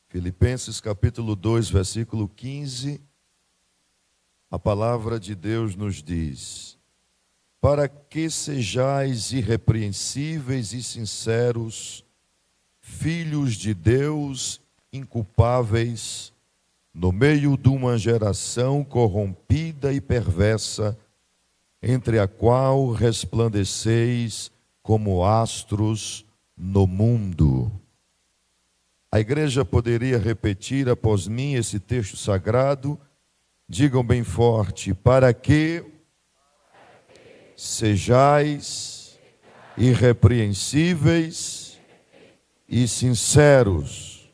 Filipenses capítulo 2, versículo 15, a palavra de Deus nos diz: para que sejais irrepreensíveis e sinceros, filhos de Deus, inculpáveis, no meio de uma geração corrompida e perversa, entre a qual resplandeceis como astros no mundo. A igreja poderia repetir após mim esse texto sagrado? Digam bem forte: para que sejais irrepreensíveis e sinceros,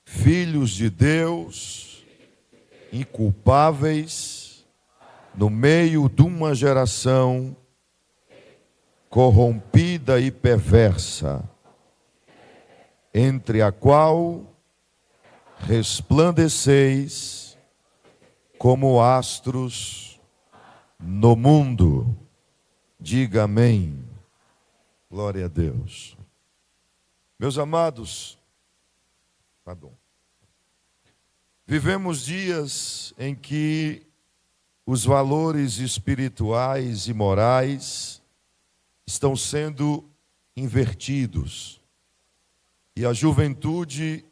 filhos de Deus, inculpáveis, no meio de uma geração corrompida e perversa, entre a qual resplandeceis como astros no mundo. Diga amém. Glória a Deus. Meus amados, vivemos dias em que os valores espirituais e morais estão sendo invertidos. E a juventude,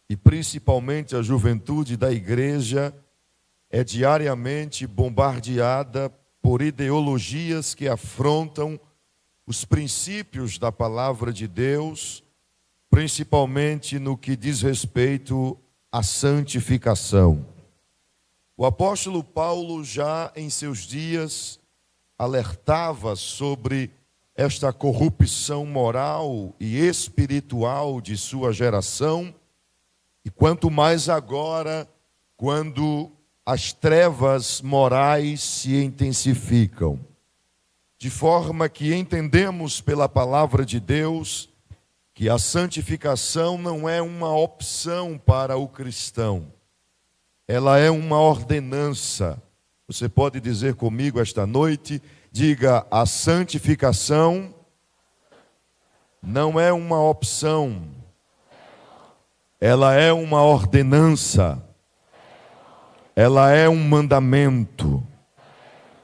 e principalmente a juventude da igreja, é diariamente bombardeada por ideologias que afrontam os princípios da palavra de Deus, principalmente no que diz respeito à santificação. O apóstolo Paulo, já em seus dias, alertava sobre esta corrupção moral e espiritual de sua geração, e quanto mais agora, quando as trevas morais se intensificam, de forma que entendemos pela palavra de Deus que a santificação não é uma opção para o cristão, ela é uma ordenança. Você pode dizer comigo esta noite? Diga: a santificação não é uma opção, ela é uma ordenança, ela é um mandamento.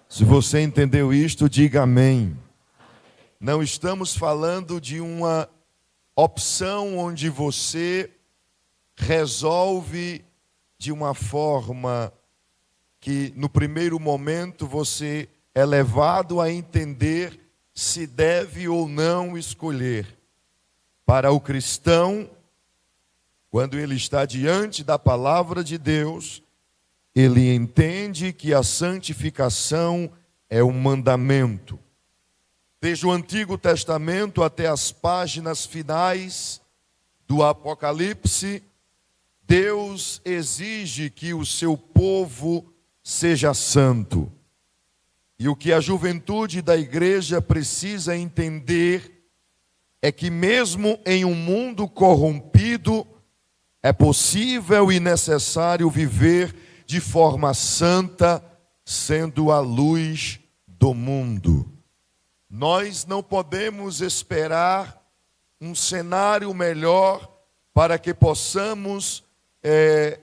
Se você entendeu isto, diga amém. Não estamos falando de uma opção onde você resolve de uma forma que no primeiro momento você é levado a entender se deve ou não escolher. Para o cristão, quando ele está diante da palavra de Deus, ele entende que a santificação é um mandamento. Desde o Antigo Testamento até as páginas finais do Apocalipse, Deus exige que o seu povo seja santo. E o que a juventude da igreja precisa entender é que mesmo em um mundo corrompido, é possível e necessário viver de forma santa, sendo a luz do mundo. Nós não podemos esperar um cenário melhor para que possamos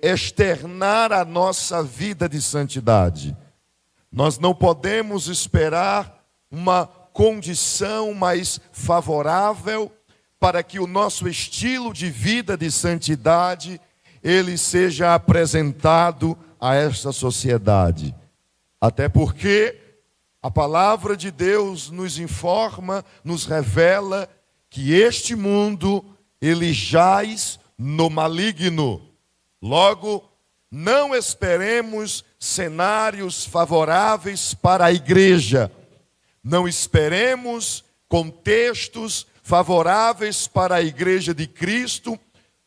externar a nossa vida de santidade. Nós não podemos esperar uma condição mais favorável para que o nosso estilo de vida de santidade ele seja apresentado a esta sociedade. Até porque a palavra de Deus nos informa, nos revela que este mundo ele jaz no maligno. Logo, não esperemos cenários favoráveis para a igreja. Não esperemos contextos favoráveis para a igreja de Cristo,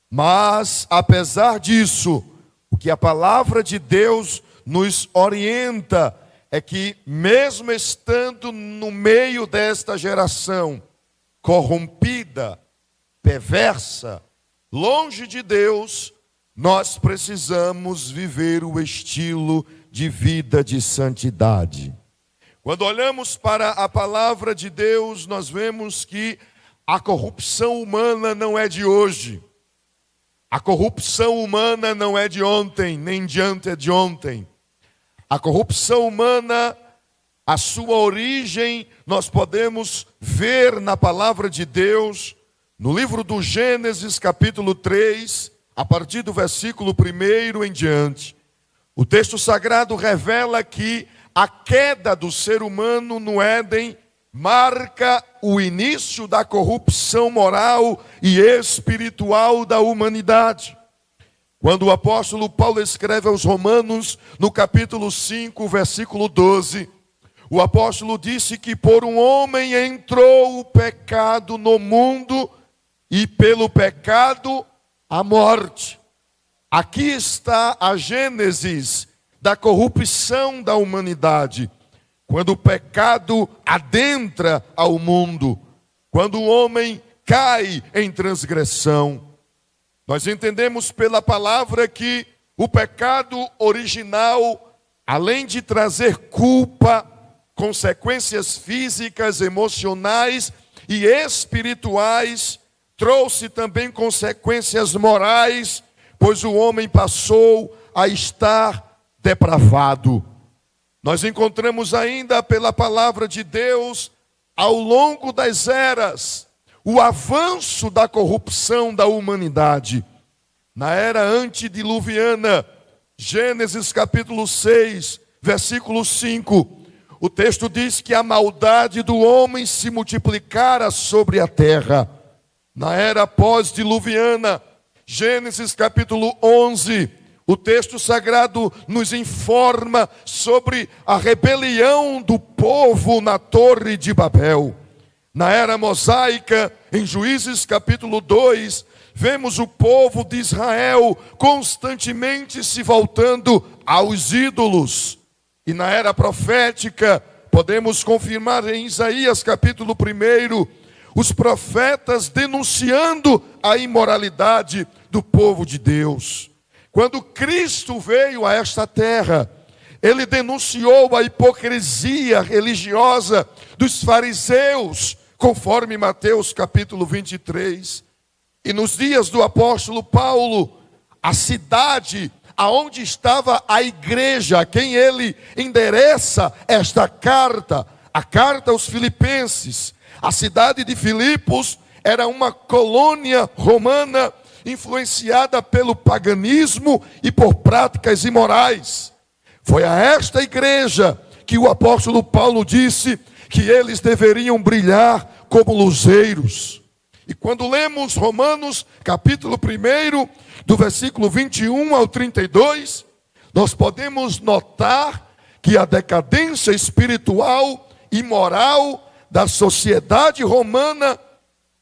mas, apesar disso, o que a palavra de Deus nos orienta é que, mesmo estando no meio desta geração corrompida, perversa, longe de Deus, nós precisamos viver o estilo de vida de santidade. Quando olhamos para a palavra de Deus, nós vemos que a corrupção humana não é de hoje. A corrupção humana não é de ontem, nem de antes de ontem. A corrupção humana, a sua origem, nós podemos ver na palavra de Deus, no livro do Gênesis, capítulo 3, a partir do versículo 1 em diante. O texto sagrado revela que a queda do ser humano no Éden marca o início da corrupção moral e espiritual da humanidade. Quando o apóstolo Paulo escreve aos Romanos, no capítulo 5, versículo 12, o apóstolo disse que por um homem entrou o pecado no mundo e pelo pecado a morte. Aqui está a gênese da corrupção da humanidade. Quando o pecado adentra ao mundo, quando o homem cai em transgressão. Nós entendemos pela palavra que o pecado original, além de trazer culpa, consequências físicas, emocionais e espirituais, trouxe também consequências morais, pois o homem passou a estar depravado. Nós encontramos ainda pela palavra de Deus, ao longo das eras, o avanço da corrupção da humanidade. Na era antediluviana, Gênesis capítulo 6, versículo 5, o texto diz que a maldade do homem se multiplicara sobre a terra. Na era pós-diluviana, Gênesis capítulo 11, o texto sagrado nos informa sobre a rebelião do povo na Torre de Babel. Na era mosaica, em Juízes capítulo 2, vemos o povo de Israel constantemente se voltando aos ídolos. E na era profética, podemos confirmar em Isaías capítulo 1, os profetas denunciando a imoralidade do povo de Deus. Quando Cristo veio a esta terra, ele denunciou a hipocrisia religiosa dos fariseus, conforme Mateus capítulo 23. E nos dias do apóstolo Paulo, a cidade aonde estava a igreja, a quem ele endereça esta carta, a carta aos Filipenses, a cidade de Filipos era uma colônia romana influenciada pelo paganismo e por práticas imorais. Foi a esta igreja que o apóstolo Paulo disse que eles deveriam brilhar como luzeiros. E quando lemos Romanos capítulo 1, do versículo 21 ao 32, nós podemos notar que a decadência espiritual e moral da sociedade romana,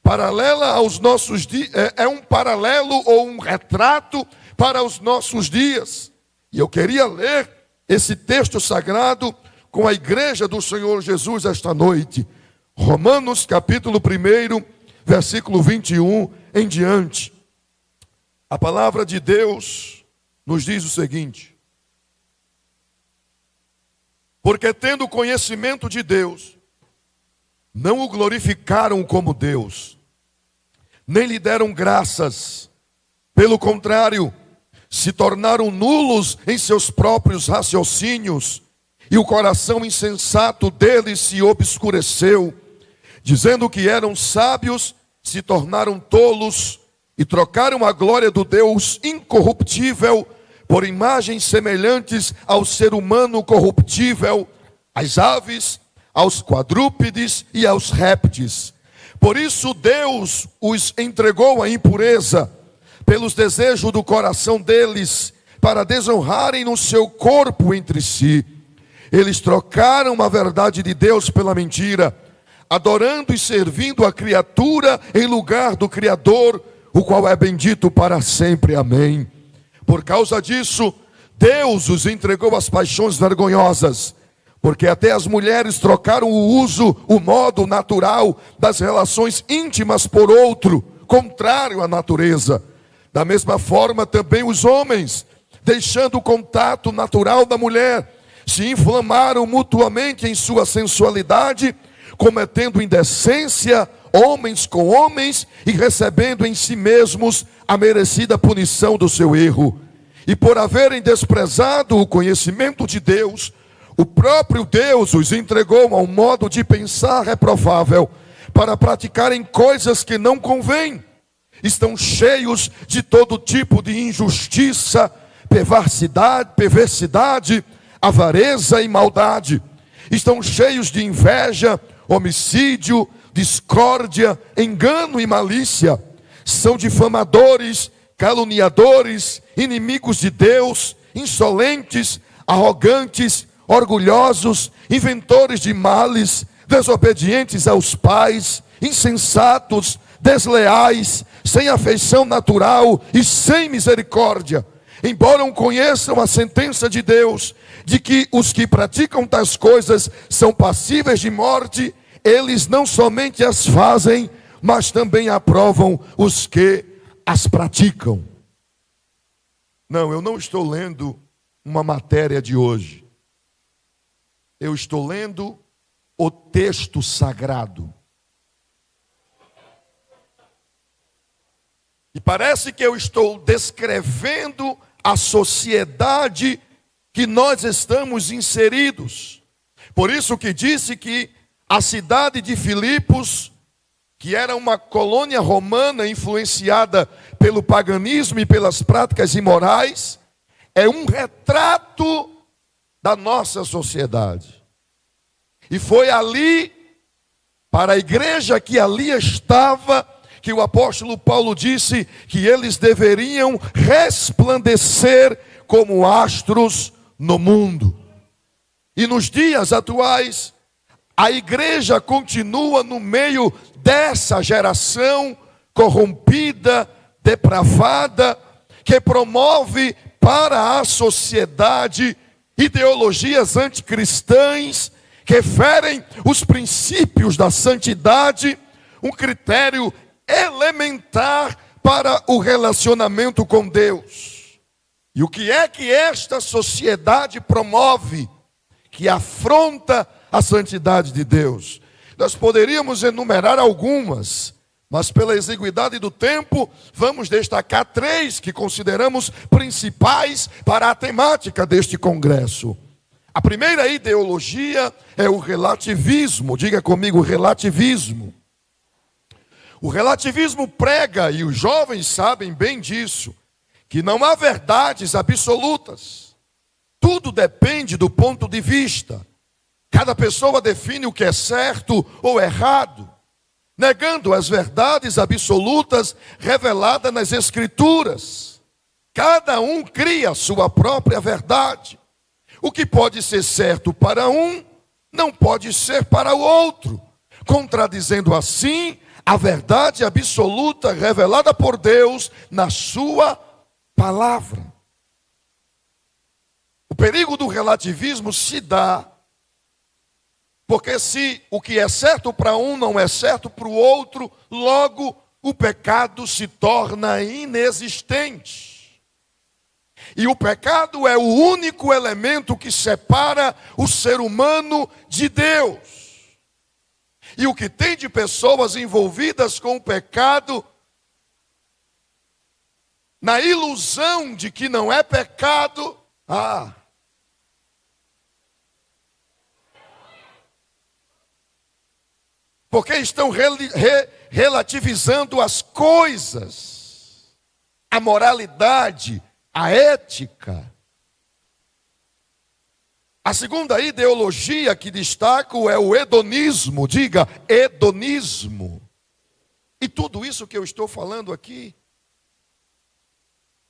paralela aos nossos dias, é um paralelo ou um retrato para os nossos dias. E eu queria ler esse texto sagrado com a igreja do Senhor Jesus esta noite. Romanos capítulo 1, versículo 21 em diante. A palavra de Deus nos diz o seguinte: porque tendo conhecimento de Deus, não o glorificaram como Deus, nem lhe deram graças. Pelo contrário, se tornaram nulos em seus próprios raciocínios, e o coração insensato deles se obscureceu. Dizendo que eram sábios, se tornaram tolos, e trocaram a glória do Deus incorruptível por imagens semelhantes ao ser humano corruptível, às aves, aos quadrúpedes e aos répteis. Por isso Deus os entregou à impureza, pelos desejos do coração deles, para desonrarem no seu corpo entre si. Eles trocaram a verdade de Deus pela mentira, adorando e servindo a criatura em lugar do Criador, o qual é bendito para sempre. Amém. Por causa disso, Deus os entregou às paixões vergonhosas, porque até as mulheres trocaram o modo natural das relações íntimas por outro, contrário à natureza. Da mesma forma também os homens, deixando o contato natural da mulher, se inflamaram mutuamente em sua sensualidade, cometendo indecência, homens com homens, e recebendo em si mesmos a merecida punição do seu erro. E por haverem desprezado o conhecimento de Deus, o próprio Deus os entregou a um modo de pensar reprovável, para praticarem coisas que não convêm. Estão cheios de todo tipo de injustiça, perversidade, avareza e maldade. Estão cheios de inveja, homicídio, discórdia, engano e malícia. São difamadores, caluniadores, inimigos de Deus, insolentes, arrogantes, orgulhosos, inventores de males, desobedientes aos pais, insensatos, desleais, sem afeição natural e sem misericórdia. Embora conheçam a sentença de Deus, de que os que praticam tais coisas são passíveis de morte, eles não somente as fazem, mas também aprovam os que as praticam. Não, eu não estou lendo uma matéria de hoje. Eu estou lendo o texto sagrado. E parece que eu estou descrevendo a sociedade que nós estamos inseridos. Por isso que disse que a cidade de Filipos, que era uma colônia romana influenciada pelo paganismo e pelas práticas imorais, é um retrato da nossa sociedade. E foi ali, para a igreja que ali estava, que o apóstolo Paulo disse que eles deveriam resplandecer como astros no mundo. E nos dias atuais, a igreja continua no meio dessa geração corrompida, depravada, que promove para a sociedade ideologias anticristãs, que ferem os princípios da santidade, um critério elementar para o relacionamento com Deus. E o que é que esta sociedade promove, que afronta a santidade de Deus? Nós poderíamos enumerar algumas, mas pela exiguidade do tempo, vamos destacar 3 que consideramos principais para a temática deste congresso. A primeira ideologia é o relativismo. Diga comigo, relativismo. O relativismo prega, e os jovens sabem bem disso, que não há verdades absolutas. Tudo depende do ponto de vista. Cada pessoa define o que é certo ou errado, negando as verdades absolutas reveladas nas Escrituras. Cada um cria a sua própria verdade. O que pode ser certo para um, não pode ser para o outro, contradizendo assim a verdade absoluta revelada por Deus na sua palavra. O perigo do relativismo se dá porque se o que é certo para um não é certo para o outro, logo o pecado se torna inexistente. E o pecado é o único elemento que separa o ser humano de Deus. E o que tem de pessoas envolvidas com o pecado, na ilusão de que não é pecado, porque estão relativizando as coisas, a moralidade, a ética. A segunda ideologia que destaco é o hedonismo. Diga, hedonismo. E tudo isso que eu estou falando aqui,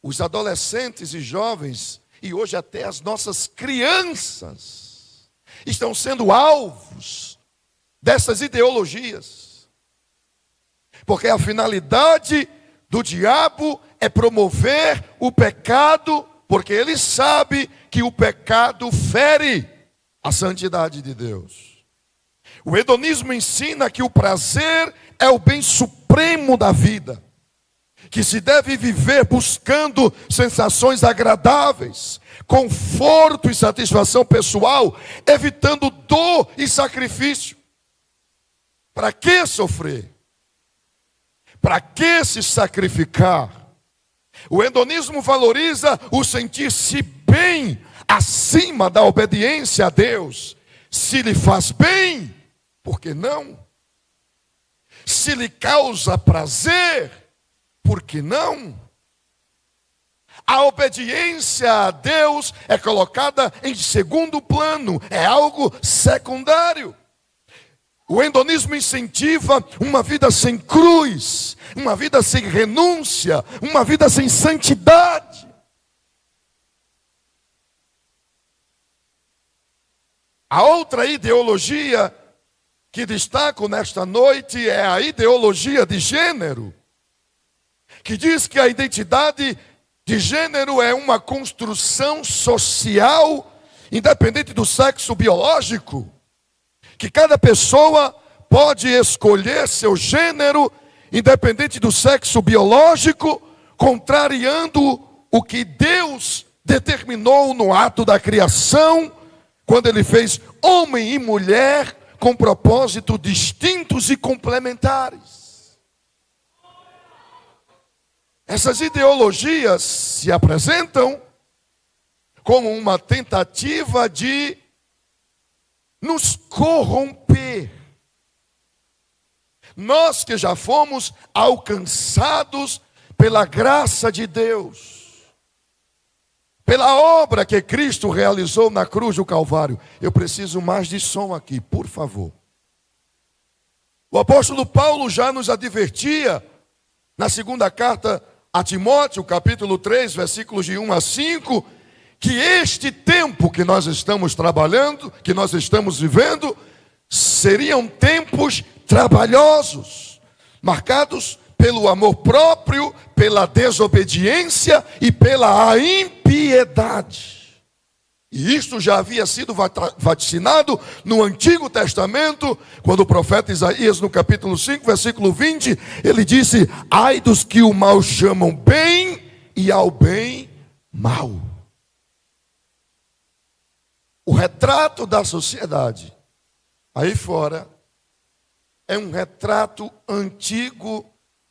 os adolescentes e jovens, e hoje até as nossas crianças, estão sendo alvos dessas ideologias. Porque a finalidade do diabo é promover o pecado, porque ele sabe que o pecado fere a santidade de Deus. O hedonismo ensina que o prazer é o bem supremo da vida, que se deve viver buscando sensações agradáveis, conforto e satisfação pessoal, evitando dor e sacrifício. Para que sofrer? Para que se sacrificar? O hedonismo valoriza o sentir-se bem acima da obediência a Deus. Se lhe faz bem, por que não? Se lhe causa prazer, por que não? A obediência a Deus é colocada em segundo plano, é algo secundário. O hedonismo incentiva uma vida sem cruz, uma vida sem renúncia, uma vida sem santidade. A outra ideologia que destaco nesta noite é a ideologia de gênero, que diz que a identidade de gênero é uma construção social, independente do sexo biológico, que cada pessoa pode escolher seu gênero, independente do sexo biológico, contrariando o que Deus determinou no ato da criação, quando Ele fez homem e mulher com propósitos distintos e complementares. Essas ideologias se apresentam como uma tentativa de nos corromper. Nós que já fomos alcançados pela graça de Deus, pela obra que Cristo realizou na cruz do Calvário. Eu preciso mais de som aqui, por favor. O apóstolo Paulo já nos advertia na segunda carta a Timóteo, capítulo 3, versículos de 1 a 5, que este tempo que nós estamos trabalhando, que nós estamos vivendo, seriam tempos trabalhosos, marcados pelo amor próprio, pela desobediência e pela impiedade. E isto já havia sido vaticinado no Antigo Testamento, quando o profeta Isaías, no capítulo 5, versículo 20, ele disse: ai dos que o mal chamam bem e ao bem mal. O retrato da sociedade aí fora é um retrato antigo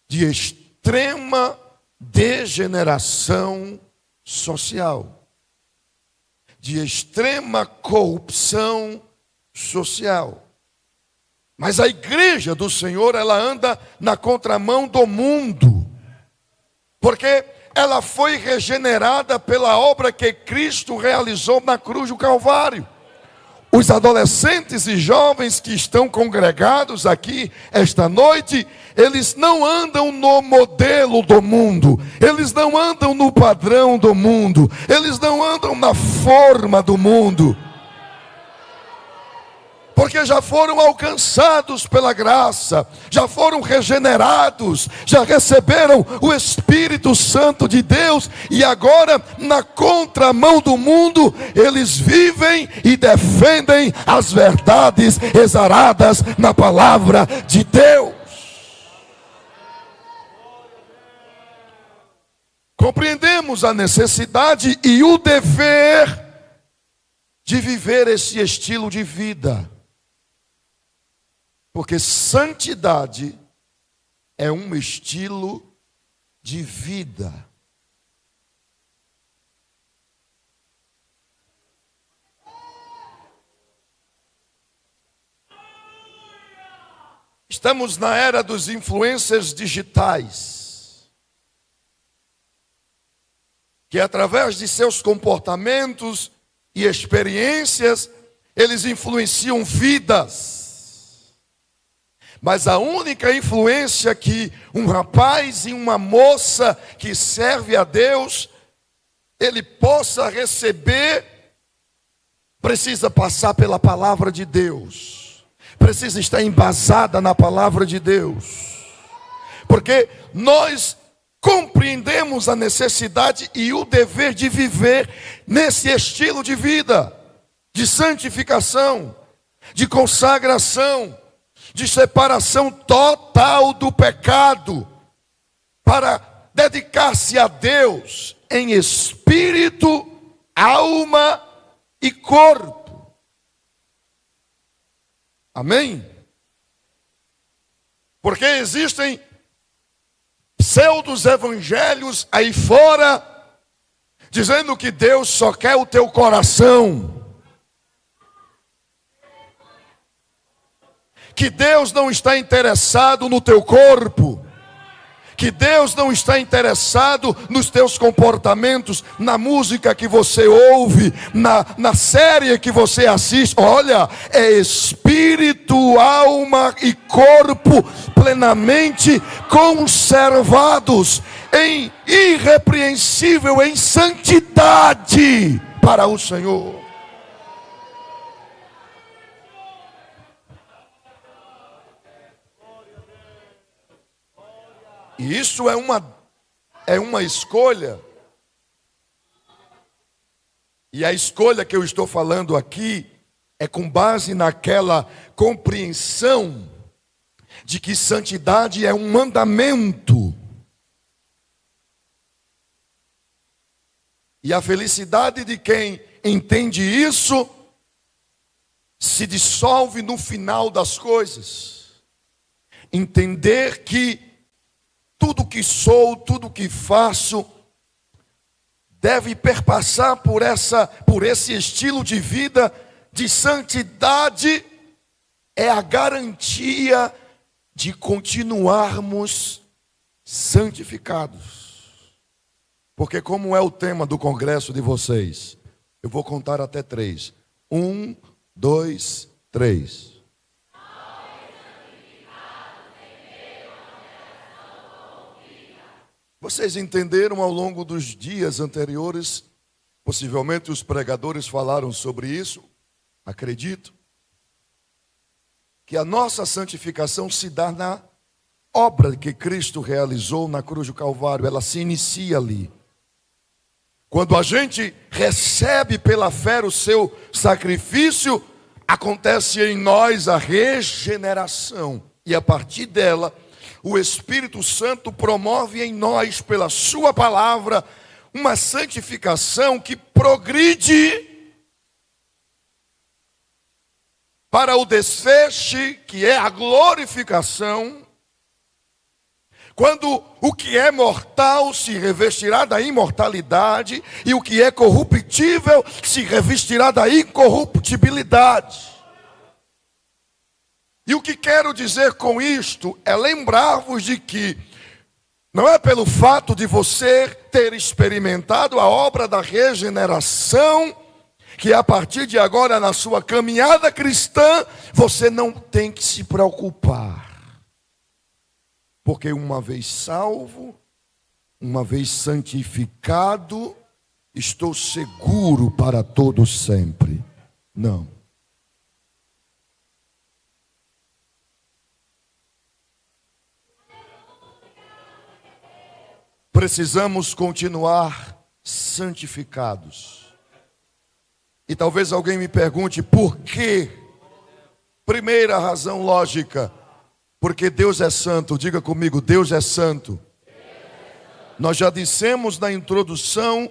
de extrema degeneração social, de extrema corrupção social. Mas a igreja do Senhor, ela anda na contramão do mundo, porque ela foi regenerada pela obra que Cristo realizou na cruz do Calvário. Os adolescentes e jovens que estão congregados aqui esta noite, eles não andam no modelo do mundo, eles não andam no padrão do mundo, eles não andam na forma do mundo, porque já foram alcançados pela graça, já foram regenerados, já receberam o Espírito Santo de Deus, e agora, na contramão do mundo, eles vivem e defendem as verdades exaradas na palavra de Deus. Compreendemos a necessidade e o dever de viver esse estilo de vida, porque santidade é um estilo de vida. Estamos na era dos influencers digitais, que através de seus comportamentos e experiências, eles influenciam vidas. Mas a única influência que um rapaz e uma moça que serve a Deus, ele possa receber, precisa passar pela palavra de Deus, precisa estar embasada na palavra de Deus, porque nós compreendemos a necessidade e o dever de viver nesse estilo de vida, de santificação, de consagração, de separação total do pecado, para dedicar-se a Deus em espírito, alma e corpo. Amém? Porque existem pseudos evangelhos aí fora, dizendo que Deus só quer o teu coração, que Deus não está interessado no teu corpo, que Deus não está interessado nos teus comportamentos, na música que você ouve, na série que você assiste. Olha, é espírito, alma e corpo plenamente conservados em irrepreensível, em santidade para o Senhor. E isso é uma escolha. E a escolha que eu estou falando aqui é com base naquela compreensão de que santidade é um mandamento. E a felicidade de quem entende isso se dissolve no final das coisas. Entender que tudo que sou, tudo que faço, deve perpassar por esse estilo de vida de santidade, é a garantia de continuarmos santificados. Porque como é o tema do congresso de vocês, eu vou contar até 3. 1, 2, 3. Vocês entenderam ao longo dos dias anteriores, possivelmente os pregadores falaram sobre isso, acredito, que a nossa santificação se dá na obra que Cristo realizou na cruz do Calvário, ela se inicia ali. Quando a gente recebe pela fé o seu sacrifício, acontece em nós a regeneração, e a partir dela, o Espírito Santo promove em nós, pela sua palavra, uma santificação que progride para o desfecho, que é a glorificação, quando o que é mortal se revestirá da imortalidade, e o que é corruptível se revestirá da incorruptibilidade. E o que quero dizer com isto é lembrar-vos de que não é pelo fato de você ter experimentado a obra da regeneração, que a partir de agora na sua caminhada cristã, você não tem que se preocupar. Porque uma vez salvo, uma vez santificado, estou seguro para todo sempre. Não. Precisamos continuar santificados. E talvez alguém me pergunte por quê? Primeira razão lógica, porque Deus é santo. Diga comigo, Deus é santo. Nós já dissemos na introdução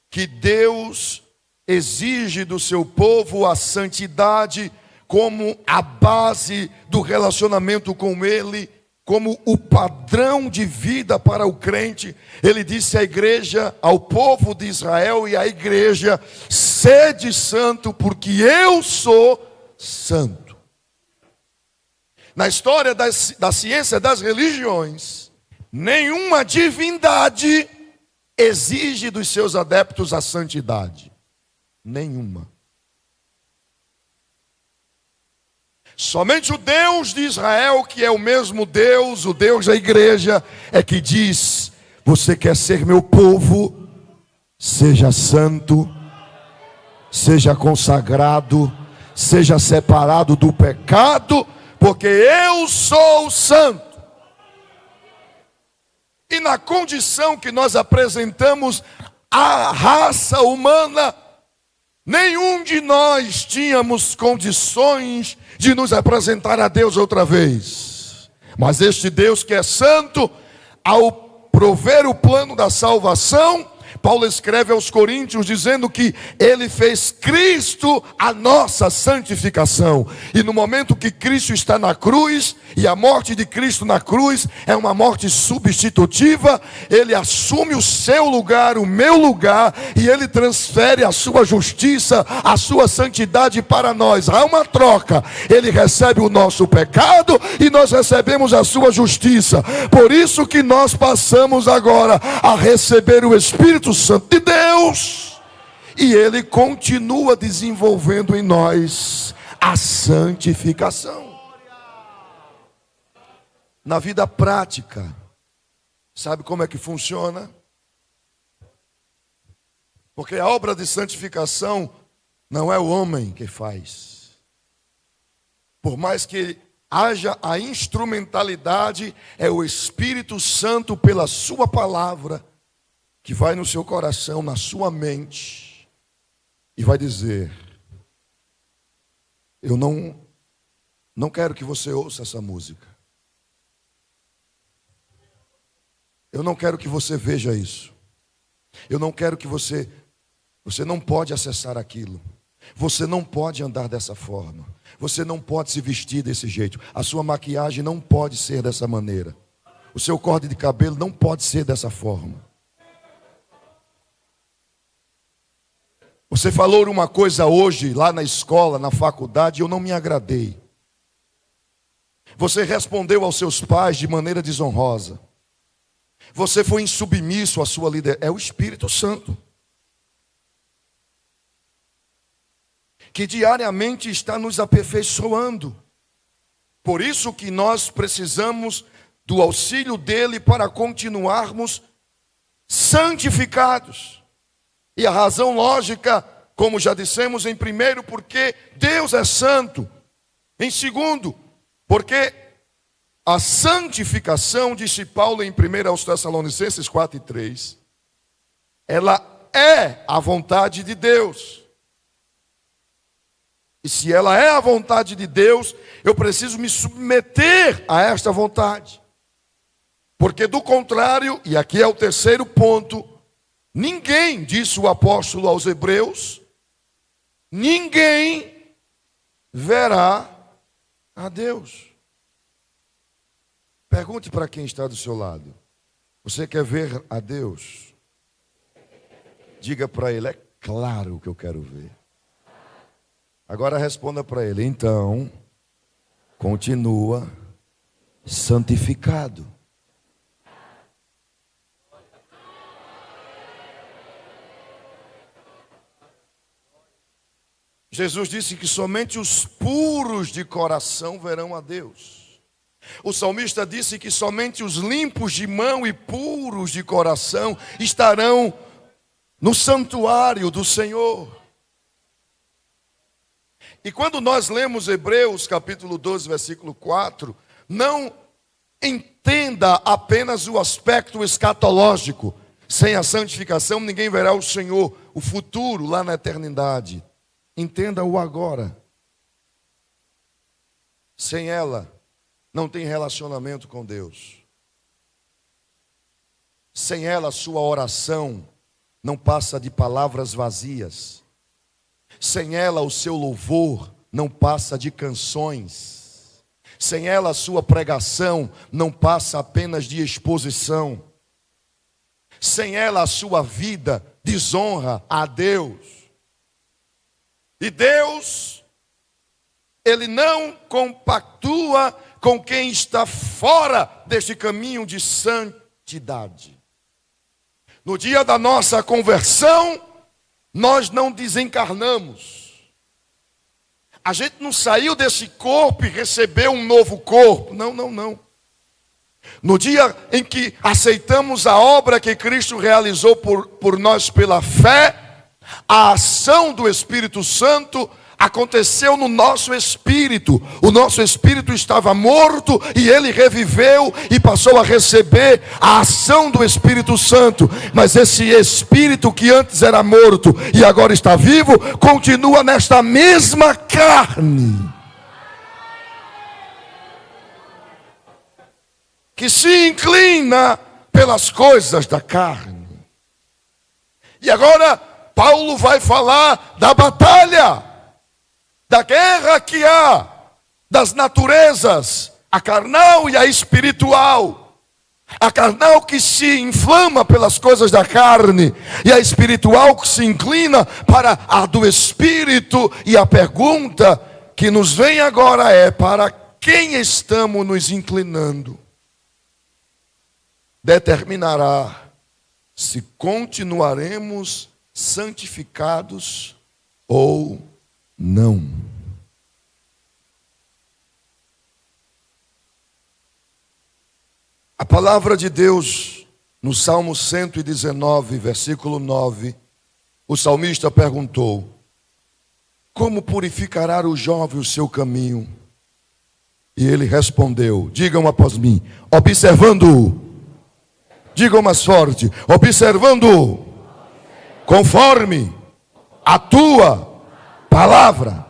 que Deus exige do seu povo a santidade como a base do relacionamento com Ele, como o padrão de vida para o crente. Ele disse à igreja, ao povo de Israel e à igreja: sede santo, porque eu sou santo. Na história da ciência das religiões, nenhuma divindade exige dos seus adeptos a santidade. Nenhuma. Somente o Deus de Israel, que é o mesmo Deus, o Deus da igreja, é que diz: você quer ser meu povo? Seja santo, seja consagrado, seja separado do pecado, porque eu sou santo. E na condição que nós apresentamos à raça humana, nenhum de nós tínhamos condições de nos apresentar a Deus outra vez. Mas este Deus que é santo, ao prover o plano da salvação, Paulo escreve aos Coríntios dizendo que ele fez Cristo a nossa santificação. E no momento que Cristo está na cruz, e a morte de Cristo na cruz é uma morte substitutiva, ele assume o seu lugar, o meu lugar, e ele transfere a sua justiça, a sua santidade para nós. Há uma troca. Ele recebe o nosso pecado e nós recebemos a sua justiça. Por isso que nós passamos agora a receber o Espírito Santo de Deus, e ele continua desenvolvendo em nós a santificação. Na vida prática, sabe como é que funciona? Porque a obra de santificação não é o homem que faz. Por mais que haja a instrumentalidade, é o Espírito Santo pela sua palavra que vai no seu coração, na sua mente, e vai dizer: eu não quero que você ouça essa música. Eu não quero que você veja isso. Eu não quero que você não pode acessar aquilo. Você não pode andar dessa forma. Você não pode se vestir desse jeito. A sua maquiagem não pode ser dessa maneira. O seu corte de cabelo não pode ser dessa forma. Você falou uma coisa hoje, lá na escola, na faculdade, e eu não me agradei. Você respondeu aos seus pais de maneira desonrosa. Você foi insubmisso à sua liderança. É o Espírito Santo que diariamente está nos aperfeiçoando. Por isso que nós precisamos do auxílio dele para continuarmos santificados. E a razão lógica, como já dissemos, em primeiro, porque Deus é santo. Em segundo, porque a santificação, disse Paulo em 1 aos Tessalonicenses 4:3, ela é a vontade de Deus. E se ela é a vontade de Deus, eu preciso me submeter a esta vontade. Porque do contrário, e aqui é o terceiro ponto, ninguém, disse o apóstolo aos Hebreus, ninguém verá a Deus. Pergunte para quem está do seu lado: você quer ver a Deus? Diga para ele: é claro que eu quero ver. Agora responda para ele: então, continua santificado. Jesus disse que somente os puros de coração verão a Deus. O salmista disse que somente os limpos de mão e puros de coração estarão no santuário do Senhor. E quando nós lemos Hebreus capítulo 12, versículo 4, não entenda apenas o aspecto escatológico. Sem a santificação ninguém verá o Senhor, o futuro lá na eternidade. Entenda o agora. Sem ela, não tem relacionamento com Deus. Sem ela, a sua oração não passa de palavras vazias. Sem ela, o seu louvor não passa de canções. Sem ela, a sua pregação não passa apenas de exposição. Sem ela, a sua vida desonra a Deus. E Deus, Ele não compactua com quem está fora deste caminho de santidade. No dia da nossa conversão, nós não desencarnamos. A gente não saiu desse corpo e recebeu um novo corpo. Não, não, não. No dia em que aceitamos a obra que Cristo realizou por nós pela fé, a ação do Espírito Santo aconteceu no nosso espírito. O nosso espírito estava morto e ele reviveu e passou a receber a ação do Espírito Santo. Mas esse espírito que antes era morto e agora está vivo, continua nesta mesma carne, que se inclina pelas coisas da carne. E agora Paulo vai falar da batalha, da guerra que há, das naturezas, a carnal e a espiritual. A carnal que se inflama pelas coisas da carne, e a espiritual que se inclina para a do espírito. E a pergunta que nos vem agora é: para quem estamos nos inclinando? Determinará se continuaremos santificados ou não. A palavra de Deus, no Salmo 119, versículo 9, o salmista perguntou: como purificará o jovem o seu caminho? E ele respondeu, digam após mim, observando-o. Digam mais forte, observando-o, conforme a tua palavra.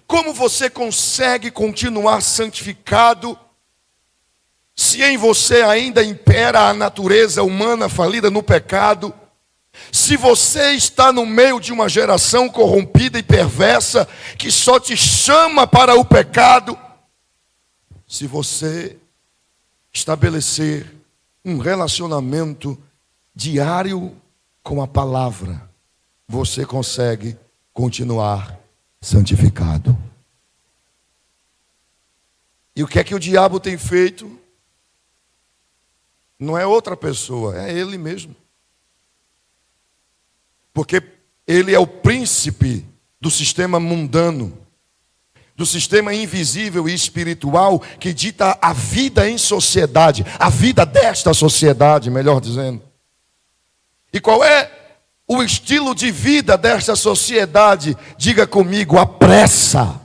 Como você consegue continuar santificado se em você ainda impera a natureza humana falida no pecado? Se você está no meio de uma geração corrompida e perversa, que só te chama para o pecado? Se você estabelecer um relacionamento diário com a palavra, você consegue continuar santificado. E o que é que o diabo tem feito? Não é outra pessoa, é ele mesmo. Porque ele é o príncipe do sistema mundano, do sistema invisível e espiritual que dita a vida em sociedade, a vida desta sociedade, melhor dizendo. E qual é o estilo de vida desta sociedade? Diga comigo, a pressa.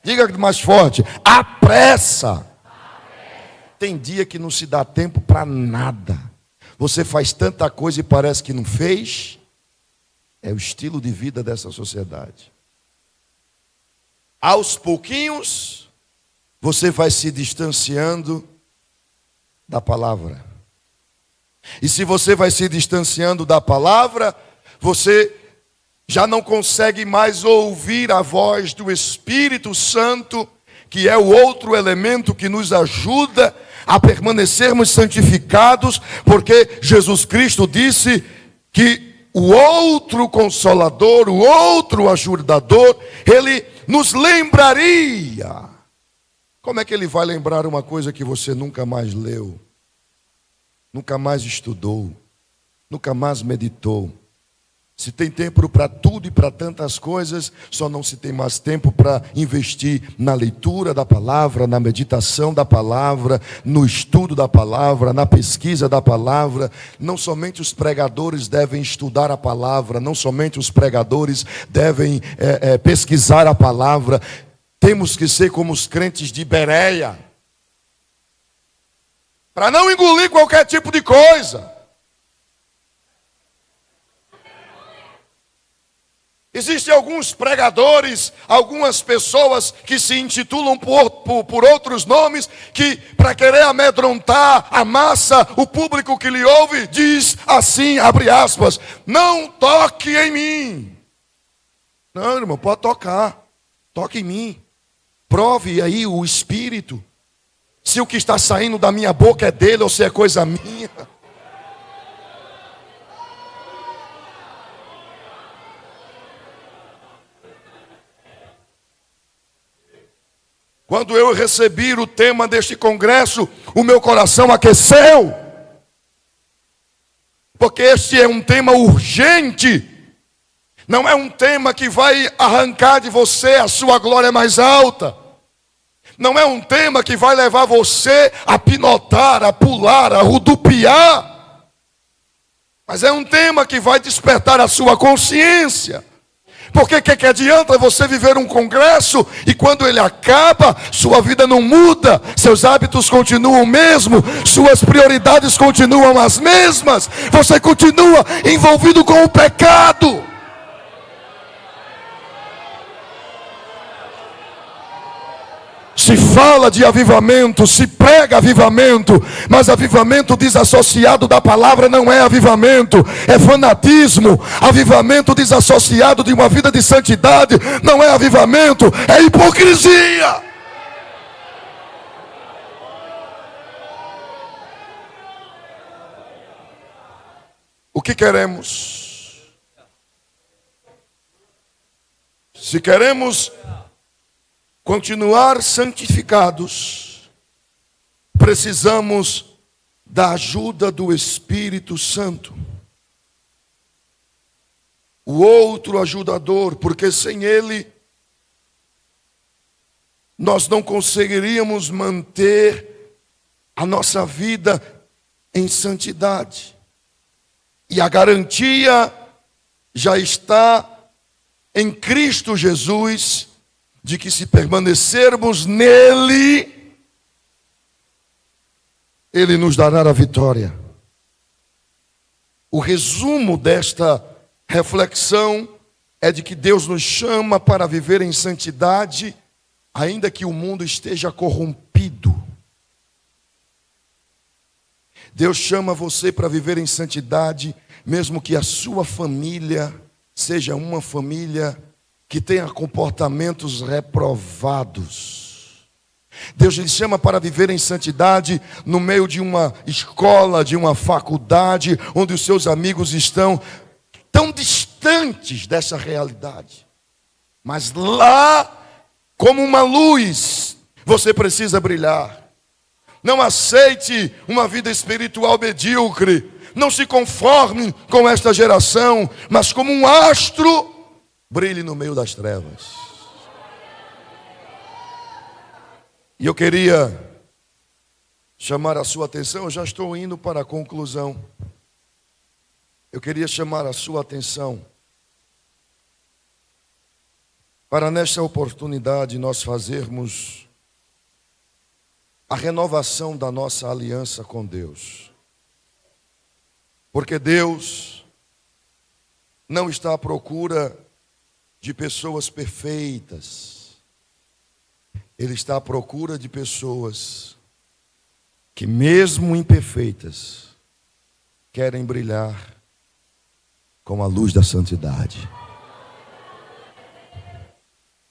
Diga mais forte, a pressa. Tem dia que não se dá tempo para nada. Você faz tanta coisa e parece que não fez. É o estilo de vida dessa sociedade. Aos pouquinhos, você vai se distanciando da palavra. E se você vai se distanciando da palavra, você já não consegue mais ouvir a voz do Espírito Santo, que é o outro elemento que nos ajuda a permanecermos santificados, porque Jesus Cristo disse que o outro Consolador, o outro Ajudador, Ele nos lembraria. Como é que Ele vai lembrar uma coisa que você nunca mais leu, nunca mais estudou, nunca mais meditou? Se tem tempo para tudo e para tantas coisas, só não se tem mais tempo para investir na leitura da palavra, na meditação da palavra, no estudo da palavra, na pesquisa da palavra. Não somente os pregadores devem estudar a palavra, não somente os pregadores devem pesquisar a palavra. Temos que ser como os crentes de Bereia, para não engolir qualquer tipo de coisa. Existem alguns pregadores, algumas pessoas que se intitulam por outros nomes, que para querer amedrontar a massa, o público que lhe ouve, diz assim, abre aspas, não toque em mim. Não, irmão, pode tocar, toque em mim. Prove aí o Espírito, se o que está saindo da minha boca é dele ou se é coisa minha. Quando eu recebi o tema deste congresso, o meu coração aqueceu. Porque este é um tema urgente. Não é um tema que vai arrancar de você a sua glória mais alta. Não é um tema que vai levar você a pinotar, a pular, a rodopiar. Mas é um tema que vai despertar a sua consciência. Porque que adianta você viver um congresso e quando ele acaba, sua vida não muda, seus hábitos continuam o mesmo, suas prioridades continuam as mesmas, você continua envolvido com o pecado. Se fala de avivamento, se prega avivamento, mas avivamento desassociado da palavra não é avivamento, é fanatismo. Avivamento desassociado de uma vida de santidade não é avivamento, é hipocrisia. O que queremos? Se queremos continuar santificados, precisamos da ajuda do Espírito Santo, o outro ajudador, porque sem ele nós não conseguiríamos manter a nossa vida em santidade. E a garantia já está em Cristo Jesus, de que se permanecermos nele, ele nos dará a vitória. O resumo desta reflexão é de que Deus nos chama para viver em santidade, ainda que o mundo esteja corrompido. Deus chama você para viver em santidade, mesmo que a sua família seja uma família que tenha comportamentos reprovados. Deus lhe chama para viver em santidade no meio de uma escola, de uma faculdade, onde os seus amigos estão tão distantes dessa realidade. Mas lá, como uma luz, você precisa brilhar. Não aceite uma vida espiritual medíocre. Não se conforme com esta geração, mas como um astro, brilhe no meio das trevas. E eu queria chamar a sua atenção, eu já estou indo para a conclusão. Eu queria chamar a sua atenção para nesta oportunidade nós fazermos a renovação da nossa aliança com Deus. Porque Deus não está à procura de pessoas perfeitas. Ele está à procura de pessoas que, mesmo imperfeitas, querem brilhar com a luz da santidade.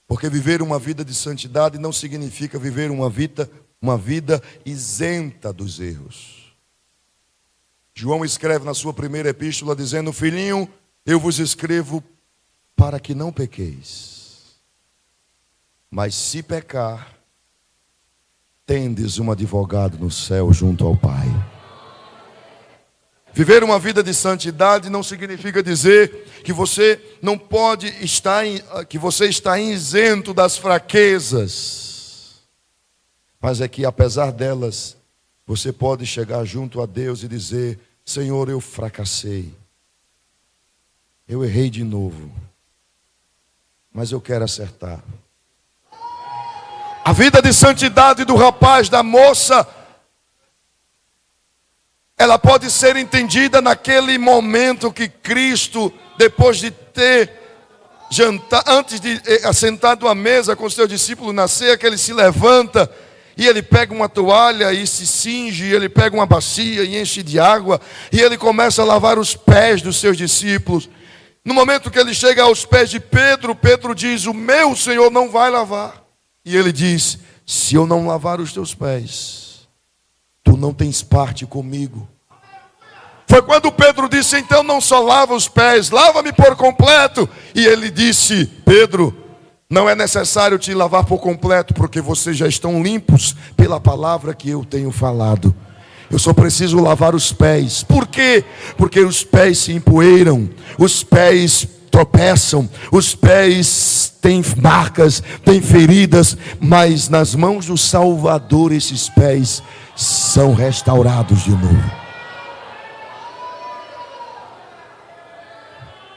Porque viver uma vida de santidade não significa viver uma vida isenta dos erros. João escreve na sua primeira epístola dizendo: filhinho, eu vos escrevo para que não pequeis. Mas se pecar, tendes um advogado no céu junto ao Pai. Viver uma vida de santidade não significa dizer que você não pode estar, que você está isento das fraquezas. Mas é que apesar delas, você pode chegar junto a Deus e dizer: Senhor, eu fracassei. Eu errei de novo. Mas eu quero acertar. A vida de santidade do rapaz, da moça, ela pode ser entendida naquele momento que Cristo, depois de ter jantado, antes de assentado à mesa com os seus discípulos na ceia, que ele se levanta e ele pega uma toalha e se cinge, e ele pega uma bacia e enche de água, e ele começa a lavar os pés dos seus discípulos. No momento que ele chega aos pés de Pedro, Pedro diz: o meu Senhor não vai lavar. E ele diz: se eu não lavar os teus pés, tu não tens parte comigo. Foi quando Pedro disse: então não só lava os pés, lava-me por completo. E ele disse: Pedro, não é necessário te lavar por completo, porque vocês já estão limpos pela palavra que eu tenho falado. Eu só preciso lavar os pés. Por quê? Porque os pés se empoeiram, os pés tropeçam, os pés têm marcas, têm feridas, mas nas mãos do Salvador esses pés são restaurados de novo.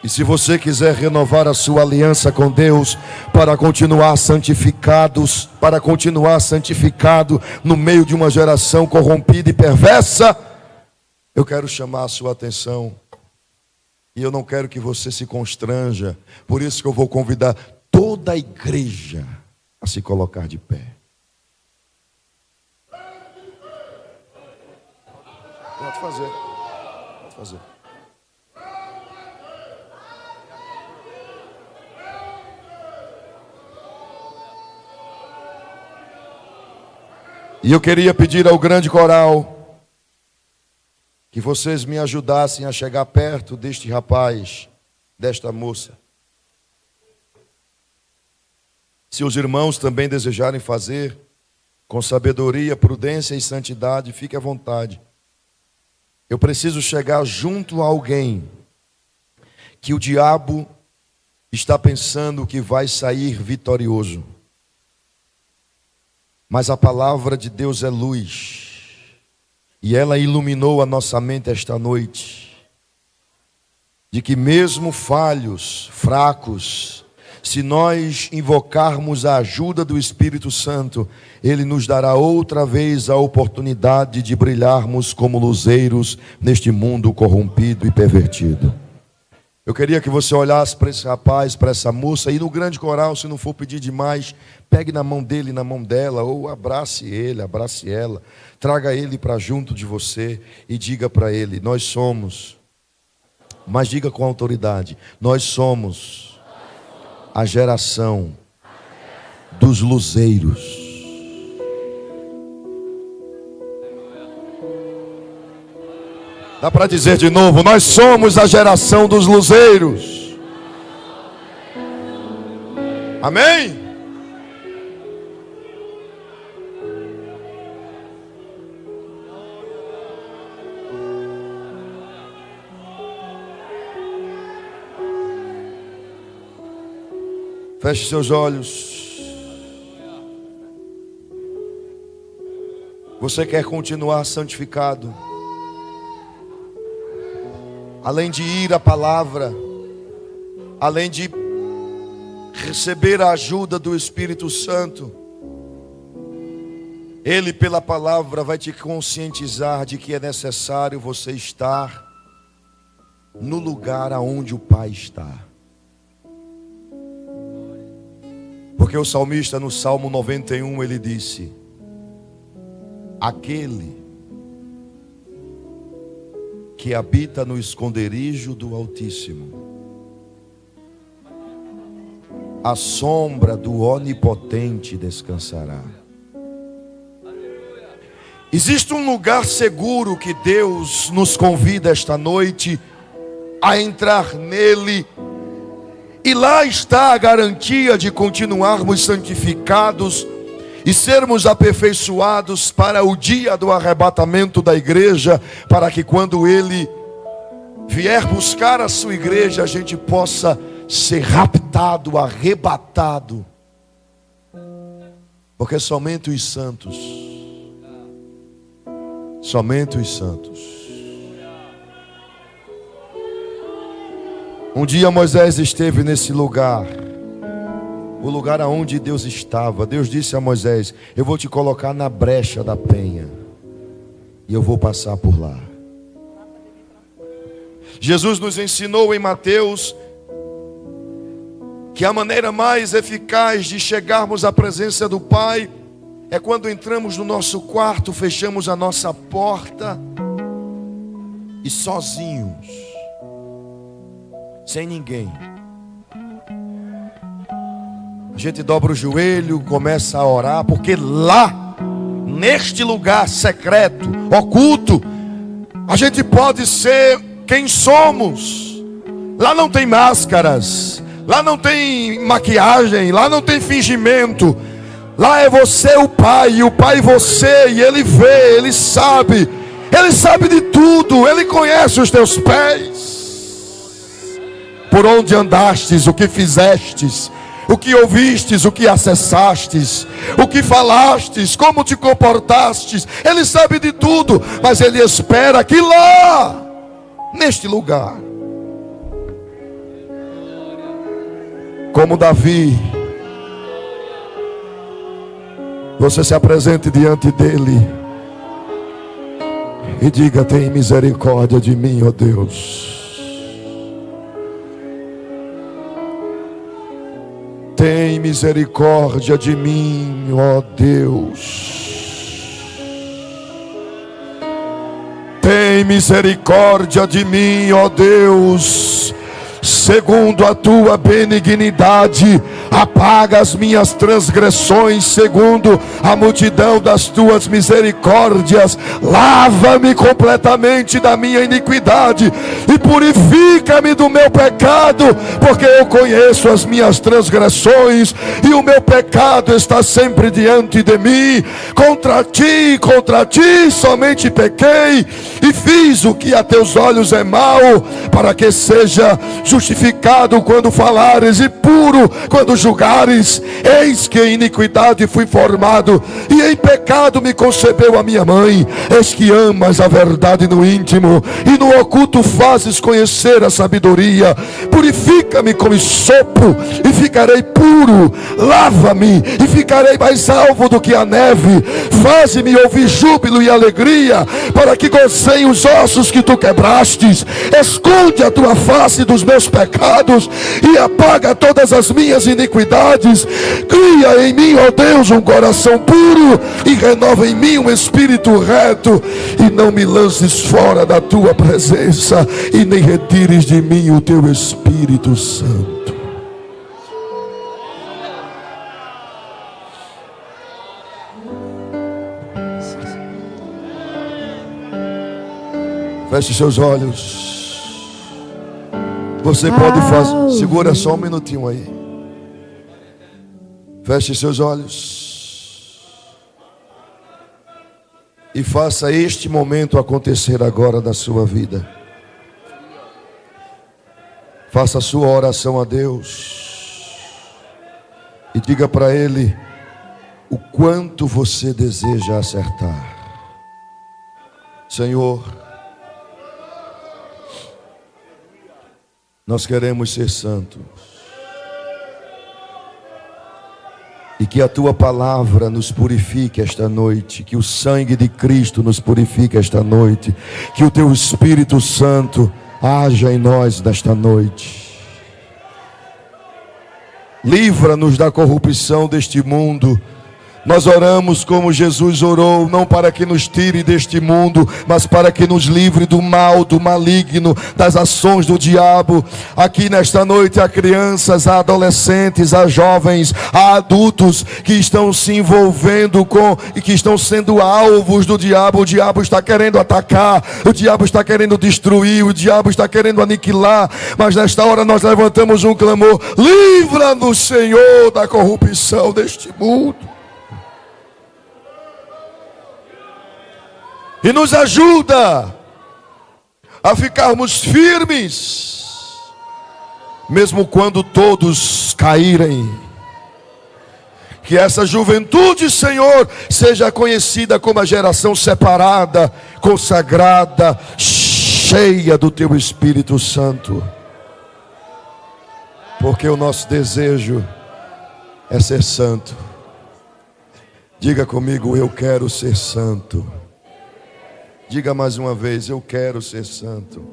E se você quiser renovar a sua aliança com Deus para continuar santificado no meio de uma geração corrompida e perversa, eu quero chamar a sua atenção. E eu não quero que você se constranja. Por isso que eu vou convidar toda a igreja a se colocar de pé. fazer. Pode fazer. E eu queria pedir ao grande coral que vocês me ajudassem a chegar perto deste rapaz, desta moça. Se os irmãos também desejarem fazer, com sabedoria, prudência e santidade, fique à vontade. Eu preciso chegar junto a alguém que o diabo está pensando que vai sair vitorioso. Mas a palavra de Deus é luz, e ela iluminou a nossa mente esta noite, de que mesmo falhos, fracos, se nós invocarmos a ajuda do Espírito Santo, Ele nos dará outra vez a oportunidade de brilharmos como luzeiros neste mundo corrompido e pervertido. Eu queria que você olhasse para esse rapaz, para essa moça, e no grande coral, se não for pedir demais, pegue na mão dele, na mão dela, ou abrace ele, abrace ela, traga ele para junto de você e diga para ele: nós somos, mas diga com autoridade, nós somos a geração dos luzeiros. Dá para dizer de novo: nós somos a geração dos luzeiros. Amém? Feche seus olhos. Você quer continuar santificado? Além de ir à palavra, além de receber a ajuda do Espírito Santo, Ele pela palavra vai te conscientizar de que é necessário você estar no lugar aonde o Pai está. Porque o salmista no Salmo 91 ele disse: aquele que habita no esconderijo do Altíssimo, à sombra do Onipotente descansará. Existe um lugar seguro que Deus nos convida esta noite a entrar nele, e lá está a garantia de continuarmos santificados e sermos aperfeiçoados para o dia do arrebatamento da igreja, para que quando Ele vier buscar a sua igreja, a gente possa ser raptado, arrebatado. Porque somente os santos, Um dia Moisés esteve nesse lugar, o lugar aonde Deus estava. Deus disse a Moisés: eu vou te colocar na brecha da penha, e eu vou passar por lá. Jesus nos ensinou em Mateus que a maneira mais eficaz de chegarmos à presença do Pai é quando entramos no nosso quarto, fechamos a nossa porta e sozinhos, sem ninguém, a gente dobra o joelho, começa a orar, porque lá, neste lugar secreto, oculto, a gente pode ser quem somos. Lá não tem máscaras, lá não tem maquiagem, lá não tem fingimento. Lá é você o Pai, e o Pai você, e Ele vê, Ele sabe de tudo, Ele conhece os teus pés, por onde andastes, o que fizestes, o que ouvistes, o que acessastes, o que falastes, como te comportastes. Ele sabe de tudo, mas Ele espera que lá, neste lugar, como Davi, você se apresente diante dele e diga: tem misericórdia de mim, ó Deus. Tem misericórdia de mim, ó Deus. Tem misericórdia de mim, ó Deus. Segundo a tua benignidade, apaga as minhas transgressões, segundo a multidão das tuas misericórdias. Lava-me completamente da minha iniquidade e purifica-me do meu pecado, porque eu conheço as minhas transgressões e o meu pecado está sempre diante de mim. Contra ti somente pequei e fiz o que a teus olhos é mau, para que seja justificado quando falares e puro quando julgares. Eis que em iniquidade fui formado e em pecado me concebeu a minha mãe. Eis que amas a verdade no íntimo e no oculto fazes conhecer a sabedoria. Purifica-me com sopo e ficarei puro. Lava-me e ficarei mais alvo do que a neve. Faze-me ouvir júbilo e alegria, para que gocem os ossos que tu quebrastes. Esconde a tua face dos meus pecados e apaga todas as minhas iniquidades. Cria em mim, ó Deus, um coração puro e renova em mim um espírito reto. E não me lances fora da tua presença e nem retires de mim o teu Espírito Santo. Feche seus olhos. Você pode fazer. Segura só um minutinho aí. Feche seus olhos. E faça este momento acontecer agora da sua vida. Faça a sua oração a Deus. E diga para Ele o quanto você deseja acertar. Senhor, nós queremos ser santos. E que a tua palavra nos purifique esta noite. Que o sangue de Cristo nos purifique esta noite. Que o teu Espírito Santo haja em nós nesta noite. Livra-nos da corrupção deste mundo. Nós oramos como Jesus orou, não para que nos tire deste mundo, mas para que nos livre do mal, do maligno, das ações do diabo. Aqui nesta noite há crianças, há adolescentes, há jovens, há adultos que estão se envolvendo com e que estão sendo alvos do diabo. O diabo está querendo atacar, o diabo está querendo destruir, o diabo está querendo aniquilar. Mas nesta hora nós levantamos um clamor: livra-nos, Senhor, da corrupção deste mundo. E nos ajuda a ficarmos firmes, mesmo quando todos caírem. Que essa juventude, Senhor, seja conhecida como a geração separada, consagrada, cheia do Teu Espírito Santo. Porque o nosso desejo é ser santo. Diga comigo: eu quero ser santo. Diga mais uma vez: eu quero ser santo.